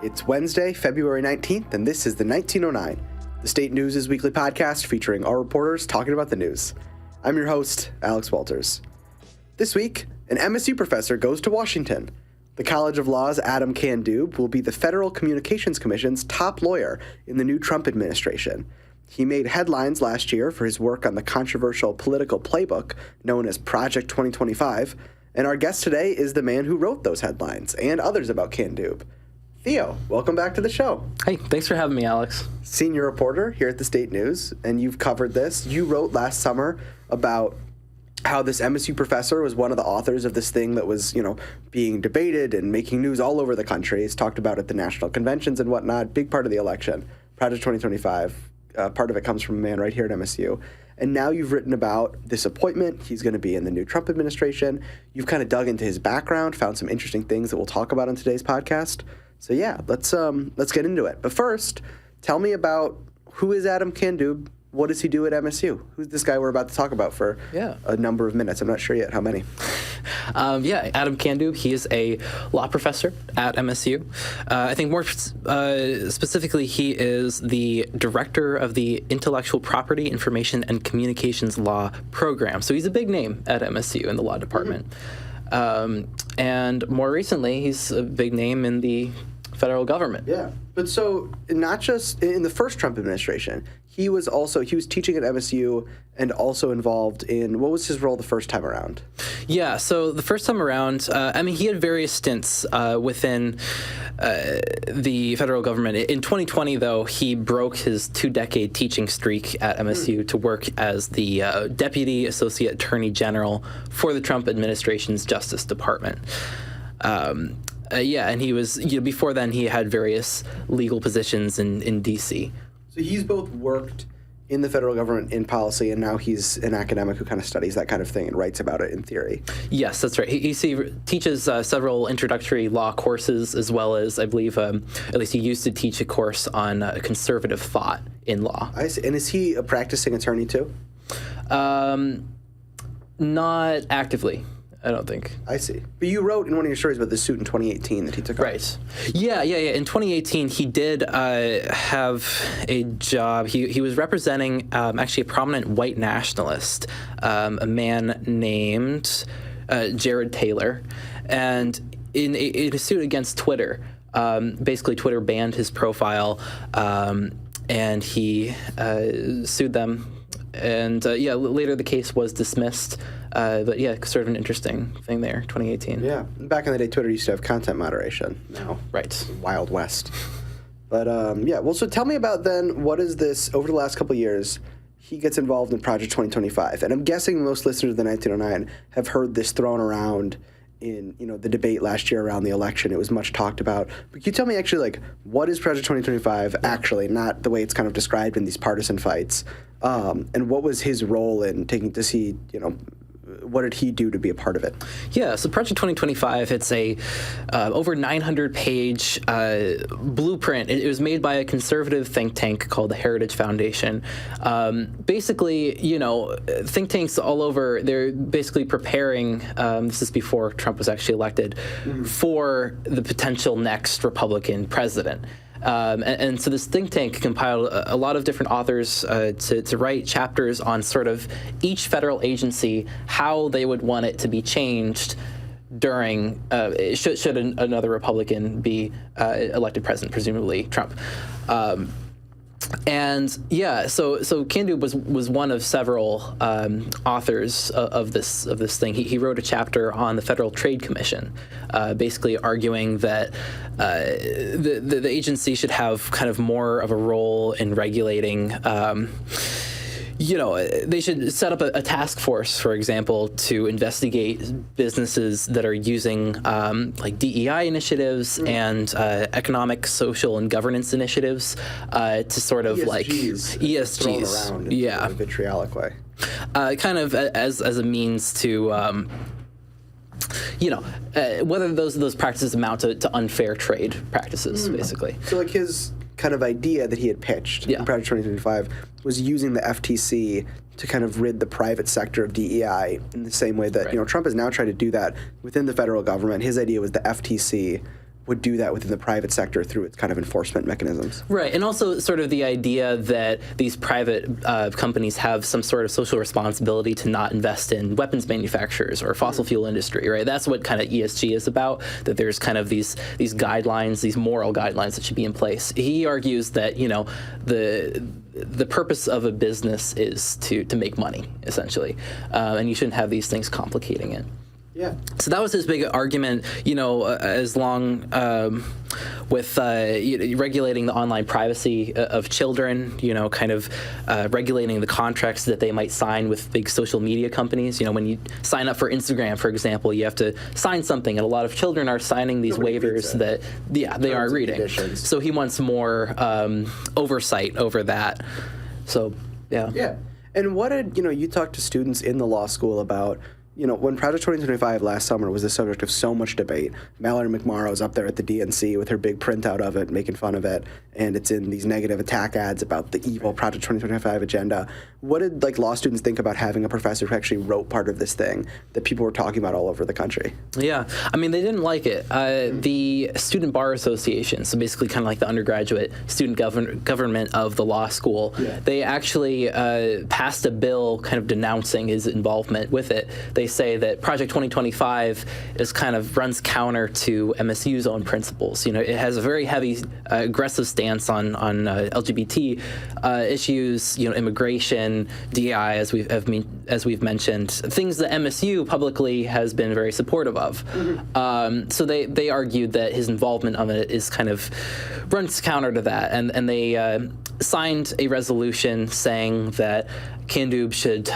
It's Wednesday, February 19th, and this is the 1909, the State News' weekly podcast featuring our reporters talking about the news. I'm your host, Alex Walters. This week, an MSU professor goes to Washington. The College of Law's Adam Candeub will be the Federal Communications Commission's top lawyer in the new Trump administration. He made headlines last year for his work on the controversial political playbook known as Project 2025, and our guest today is the man who wrote those headlines and others about Candeub. Theo, welcome back to the show. Hey, thanks for having me, Alex. Senior reporter here at the State News, and you've covered this. You wrote last summer about how this MSU professor was one of the authors of this thing that was, being debated and making news all over the country. He's talked about at the national conventions and whatnot, big part of the election, Project 2025. Part of it comes from a man right here at MSU. And now you've written about this appointment. He's going to be in the new Trump administration. You've kind of dug into his background, found some interesting things that we'll talk about on today's podcast. So yeah, let's get into it. But first, tell me about who is Adam Candeub? What does he do at MSU? Who's this guy we're about to talk about for a number of minutes? I'm not sure yet how many. Adam Candeub, he is a law professor at MSU. I think more specifically, he is the director of the Intellectual Property, Information, and Communications Law program. So he's a big name at MSU in the law department. And more recently, he's a big name in the federal government. Yeah. But so not just in the first Trump administration, he was teaching at MSU and also involved in, what was his role the first time around? Yeah, so the first time around, he had various stints within the federal government. In 2020, though, he broke his 2-decade teaching streak at MSU to work as the Deputy Associate Attorney General for the Trump administration's Justice Department. And he was, before then, he had various legal positions in D.C. So he's both worked in the federal government in policy, and now he's an academic who kind of studies that kind of thing and writes about it in theory. Yes, that's right. He teaches several introductory law courses, as well as, I believe, at least he used to teach a course on conservative thought in law. I see. And is he a practicing attorney too? Not actively, I don't think. I see. But you wrote in one of your stories about the suit in 2018 that he took on. Right. Yeah. In 2018, he did have a job. He was representing actually a prominent white nationalist, a man named Jared Taylor. And in a suit against Twitter, basically Twitter banned his profile, and he sued them. And later the case was dismissed. But sort of an interesting thing there, 2018. Yeah, back in the day, Twitter used to have content moderation. Now, right, Wild West. But so tell me about then, what is this, over the last couple of years, he gets involved in Project 2025. And I'm guessing most listeners of the 1909 have heard this thrown around in, the debate last year around the election. It was much talked about. But can you tell me actually, what is Project 2025 actually, not the way it's kind of described in these partisan fights? And what was his role in what did he do to be a part of it? Yeah, so Project 2025, it's a over 900-page blueprint. It was made by a conservative think tank called the Heritage Foundation. Basically, think tanks all over, they're basically preparing, this is before Trump was actually elected, for the potential next Republican president. And so this think tank compiled a lot of different authors to write chapters on sort of each federal agency, how they would want it to be changed during, should another Republican be elected president, presumably Trump. So Candeub was one of several authors of this thing. He wrote a chapter on the Federal Trade Commission, basically arguing that the agency should have kind of more of a role in regulating. They should set up a task force, for example, to investigate businesses that are using DEI initiatives and economic, social, and governance initiatives to sort of ESGs, thrown around in a vitriolic way, kind of as a means to. Whether those practices amount to unfair trade practices, basically. So his kind of idea that he had pitched in Project 2025 was using the FTC to kind of rid the private sector of DEI in the same way that, Trump has now tried to do that within the federal government. His idea was the FTC would do that within the private sector through its kind of enforcement mechanisms. Right, and also sort of the idea that these private companies have some sort of social responsibility to not invest in weapons manufacturers or fossil fuel industry, right? That's what kind of ESG is about, that there's kind of these guidelines, these moral guidelines that should be in place. He argues that, you know, the purpose of a business is to make money, essentially, and you shouldn't have these things complicating it. Yeah. So that was his big argument, you know, as long with regulating the online privacy of children, you know, kind of regulating the contracts that they might sign with big social media companies. You know, when you sign up for Instagram, for example, you have to sign something, and a lot of children are signing these waivers that, they aren't reading. Conditions. So he wants more oversight over that. So, yeah. Yeah. And what did, you talked to students in the law school about, when Project 2025 last summer was the subject of so much debate. Mallory McMorrow's up there at the DNC with her big printout of it, making fun of it, and it's in these negative attack ads about the evil Project 2025 agenda. What did law students think about having a professor who actually wrote part of this thing that people were talking about all over the country? Yeah, I mean, they didn't like it. The Student Bar Association, so basically kind of like the undergraduate student government of the law school, they actually passed a bill kind of denouncing his involvement with it. They say that Project 2025 is kind of runs counter to MSU's own principles. It has a very heavy, aggressive stance on LGBT issues, immigration, DEI, as we've mentioned, things that MSU publicly has been very supportive of. So they argued that his involvement of it is kind of runs counter to that, and they signed a resolution saying that Candeub should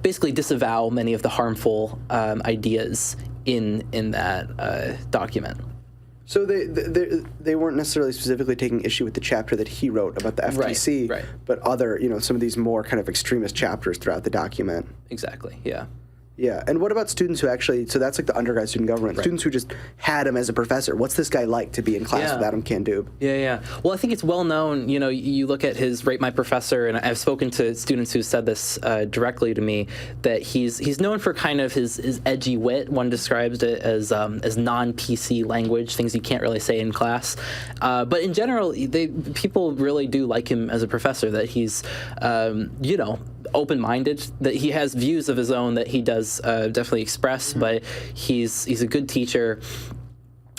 basically disavow many of the harmful ideas in that document. So they weren't necessarily specifically taking issue with the chapter that he wrote about the FTC, right. but other, some of these more kind of extremist chapters throughout the document. Exactly, yeah. Yeah, and what about students who actually, so that's like the undergrad student government, students who just had him as a professor. What's this guy like to be in class with Adam Candeub? Yeah. Well, I think it's well known, you look at his Rate My Professor, and I've spoken to students who said this directly to me, that he's known for kind of his edgy wit. One describes it as non-PC language, things you can't really say in class. But in general, people really do like him as a professor, that he's, open-minded, that he has views of his own that he does definitely express, but he's a good teacher.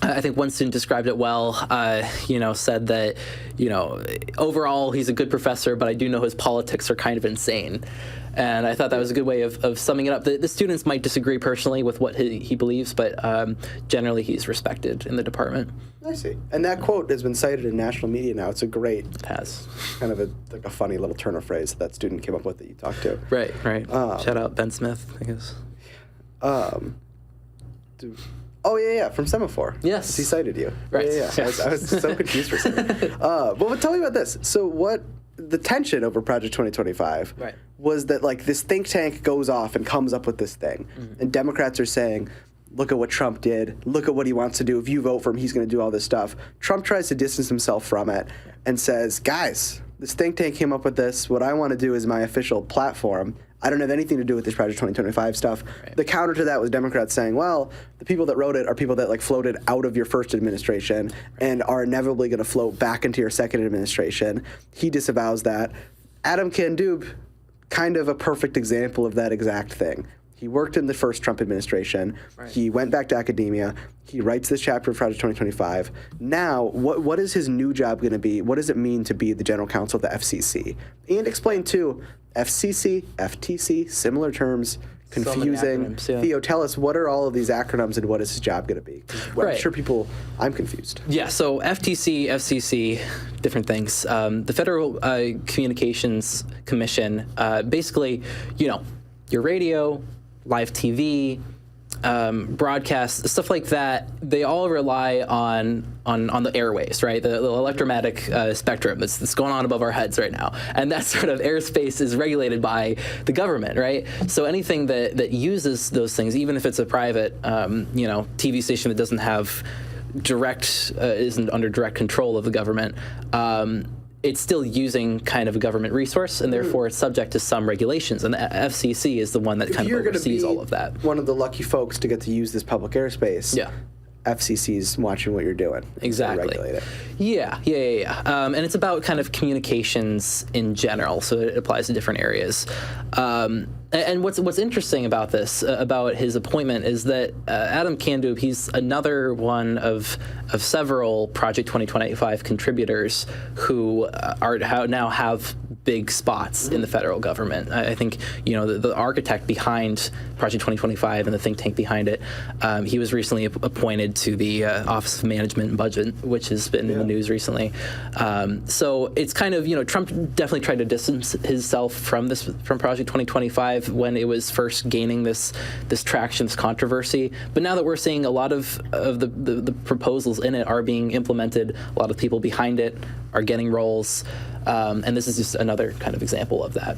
I think one student described it well, said that, overall he's a good professor, but I do know his politics are kind of insane. And I thought that was a good way of summing it up. The students might disagree personally with what he believes, but generally he's respected in the department. I see. And that quote has been cited in national media now. It's a great, kind of a funny little turn of phrase that student came up with that you talked to. Right. Shout out Ben Smith, I guess. From Semaphore. Yes. He cited you. Right. Yeah. I was so confused for a second. But tell me about this. So the tension over Project 2025 was that this think tank goes off and comes up with this thing. And Democrats are saying, look at what Trump did. Look at what he wants to do. If you vote for him, he's going to do all this stuff. Trump tries to distance himself from it and says, guys, this think tank came up with this. What I want to do is my official platform. I don't have anything to do with this Project 2025 stuff. The counter to that was Democrats saying, well, the people that wrote it are people that floated out of your first administration and are inevitably going to float back into your second administration. He disavows that. Adam Candeub, kind of a perfect example of that exact thing. He worked in the first Trump administration. He went back to academia. He writes this chapter of Project 2025. Now, what is his new job going to be? What does it mean to be the general counsel of the FCC? And explain, too, FCC, FTC, similar terms, confusing. So Theo, tell us, what are all of these acronyms and what is his job going to be? I'm sure I'm confused. Yeah, so FTC, FCC, different things. The Federal Communications Commission, basically, your radio, live TV, broadcast, stuff like that, they all rely on the airwaves, right? The electromagnetic spectrum that's going on above our heads right now. And that sort of airspace is regulated by the government, right? So anything that uses those things, even if it's a private, TV station that doesn't have isn't under direct control of the government, it's still using kind of a government resource, and therefore it's subject to some regulations. And the FCC is the one that kind of oversees all of that. One of the lucky folks to get to use this public airspace. Yeah. FCC's watching what you're doing. Exactly. Regulate it. Yeah. And it's about kind of communications in general, so it applies to different areas. And what's interesting about this, about his appointment, is that Adam Candeub, he's another one of several Project 2025 contributors who now have big spots in the federal government. I think, the architect behind Project 2025 and the think tank behind it, he was recently appointed to the Office of Management and Budget, which has been in the news recently. So it's kind of, Trump definitely tried to distance himself from Project 2025 when it was first gaining this traction, this controversy. But now that we're seeing a lot of the proposals in it are being implemented, a lot of people behind it are getting roles, and this is just another kind of example of that.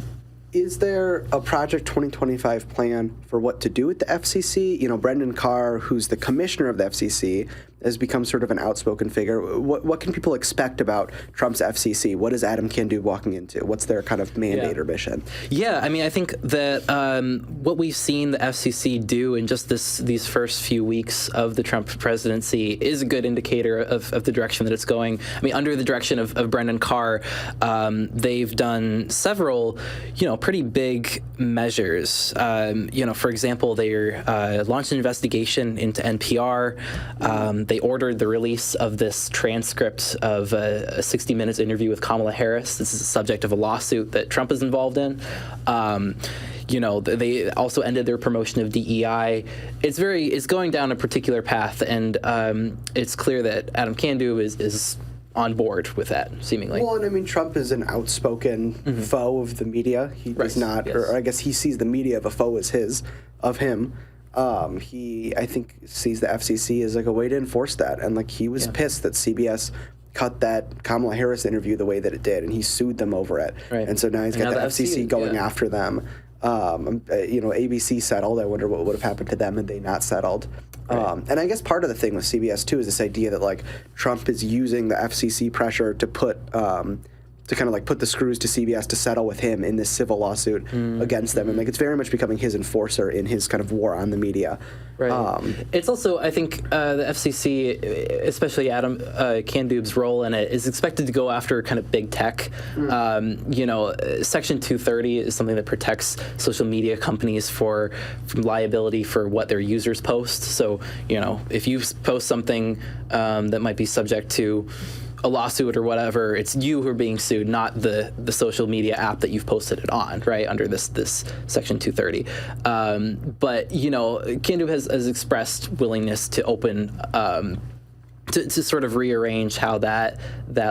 Is there a Project 2025 plan for what to do with the FCC? Brendan Carr, who's the commissioner of the FCC, has become sort of an outspoken figure. What can people expect about Trump's FCC? What is Adam Candeub walking into? What's their kind of mandate or mission? Yeah, I think that what we've seen the FCC do in just these first few weeks of the Trump presidency is a good indicator of the direction that it's going. Under the direction of Brendan Carr, they've done several, pretty big measures. For example, they launched an investigation into NPR. They ordered the release of this transcript of a 60 Minutes interview with Kamala Harris. This is the subject of a lawsuit that Trump is involved in. They also ended their promotion of DEI. It's going down a particular path, and it's clear that Adam Candeub is on board with that, seemingly. Well, and Trump is an outspoken foe of the media. He does not, or I guess he sees the media of a foe as of him. He, I think, sees the FCC as like a way to enforce that, and he was pissed that CBS cut that Kamala Harris interview the way that it did, and he sued them over it. Right. And so now he's got the FCC going after them. ABC settled. I wonder what would have happened to them had they not settled. Right. And I guess part of the thing with CBS too is this idea that Trump is using the FCC pressure to put put the screws to CBS to settle with him in this civil lawsuit against them. And it's very much becoming his enforcer in his kind of war on the media. Right. It's also, I think, the FCC, especially Adam Candeub's role in it, is expected to go after kind of big tech. Section 230 is something that protects social media companies from liability for what their users post. So, if you post something that might be subject to a lawsuit or whatever, it's you who are being sued, not the social media app that you've posted it on, right, under this Section 230. But, Candeub has expressed willingness to open, to sort of rearrange how that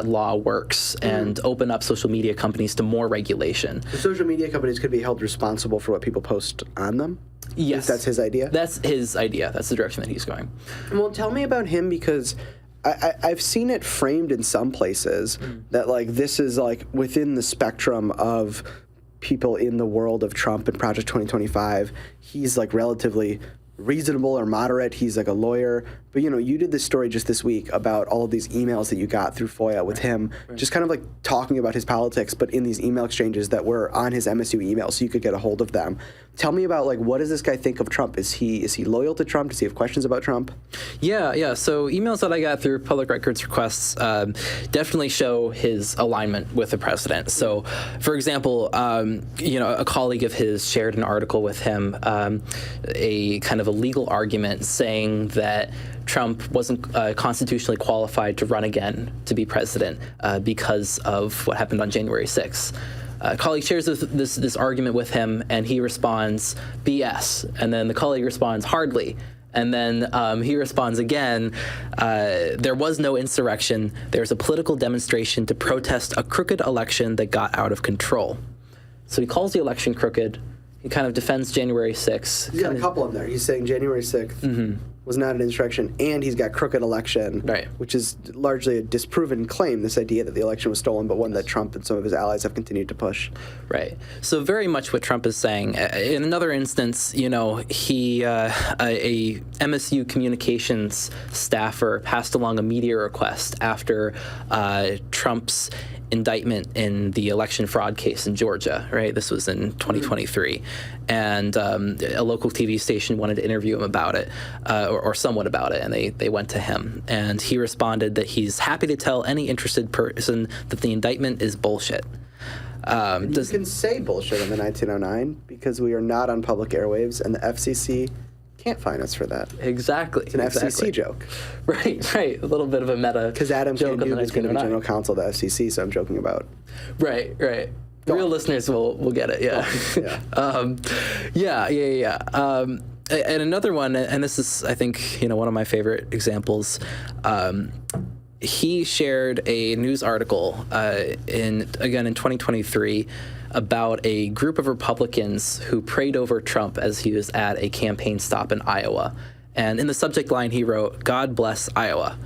law works and open up social media companies to more regulation. The social media companies could be held responsible for what people post on them? Yes. That's his idea? That's his idea. That's the direction that he's going. Well, tell me about him, because I've seen it framed in some places that this is within the spectrum of people in the world of Trump and Project 2025. He's relatively reasonable or moderate. He's a lawyer. But, you did this story just this week about all of these emails that you got through FOIA with him, just kind of talking about his politics, but in these email exchanges that were on his MSU email, so you could get a hold of them. Tell me about, what does this guy think of Trump? Is he loyal to Trump? Does he have questions about Trump? Yeah. So emails that I got through public records requests definitely show his alignment with the president. So, for example, a colleague of his shared an article with him, a kind of a legal argument saying that Trump wasn't constitutionally qualified to run again to be president because of what happened on January 6th. Colleague shares this argument with him, and he responds, BS. And then the colleague responds, hardly. And then he responds again, there was no insurrection. There's a political demonstration to protest a crooked election that got out of control. So he calls the election crooked. He kind of defends January 6th. He's got a couple of them there. He's saying January 6th was not an insurrection, and he's got crooked election, which is largely a disproven claim, this idea that the election was stolen, but one that Trump and some of his allies have continued to push. Right. So very much what Trump is saying. In another instance, he, a MSU communications staffer passed along a media request after Trump's indictment in the election fraud case in Georgia, right? This was in 2023. And a local TV station wanted to interview him about it, or someone about it, and they went to him. And he responded that he's happy to tell any interested person that the indictment is bullshit. You can say bullshit in the 1909 because we are not on public airwaves, and the FCC can't fine us for that. Exactly. It's an FCC joke. Right. A little bit of a meta. Because Adam Candeub is going to be general counsel of the FCC, so I'm joking about. Right. Real listeners will get it. Yeah. And another one, and this is, I think, one of my favorite examples. He shared a news article in 2023 about a group of Republicans who prayed over Trump as he was at a campaign stop in Iowa. And in the subject line, he wrote, "God bless Iowa."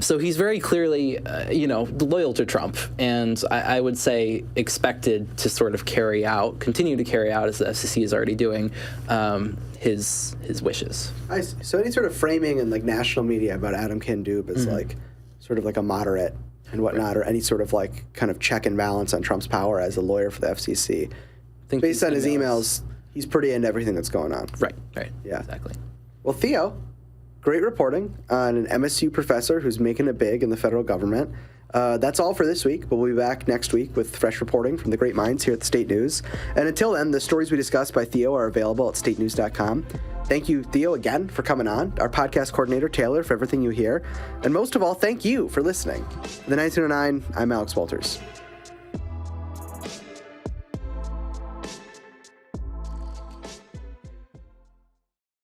So he's very clearly, loyal to Trump, and I would say expected to sort of continue to carry out, as the FCC is already doing, his wishes. I see. So any sort of framing in like national media about Adam Candeub is like sort of like a moderate and whatnot, or any sort of like kind of check and balance on Trump's power as a lawyer for the FCC. Based on his emails, he's pretty into everything that's going on. Right. Yeah. Exactly. Well, Theo, great reporting on an MSU professor who's making it big in the federal government. That's all for this week, but we'll be back next week with fresh reporting from the great minds here at the State News. And until then, the stories we discussed by Theo are available at statenews.com. Thank you, Theo, again for coming on, our podcast coordinator, Taylor, for everything you hear. And most of all, thank you for listening. For the 1909, I'm Alex Walters.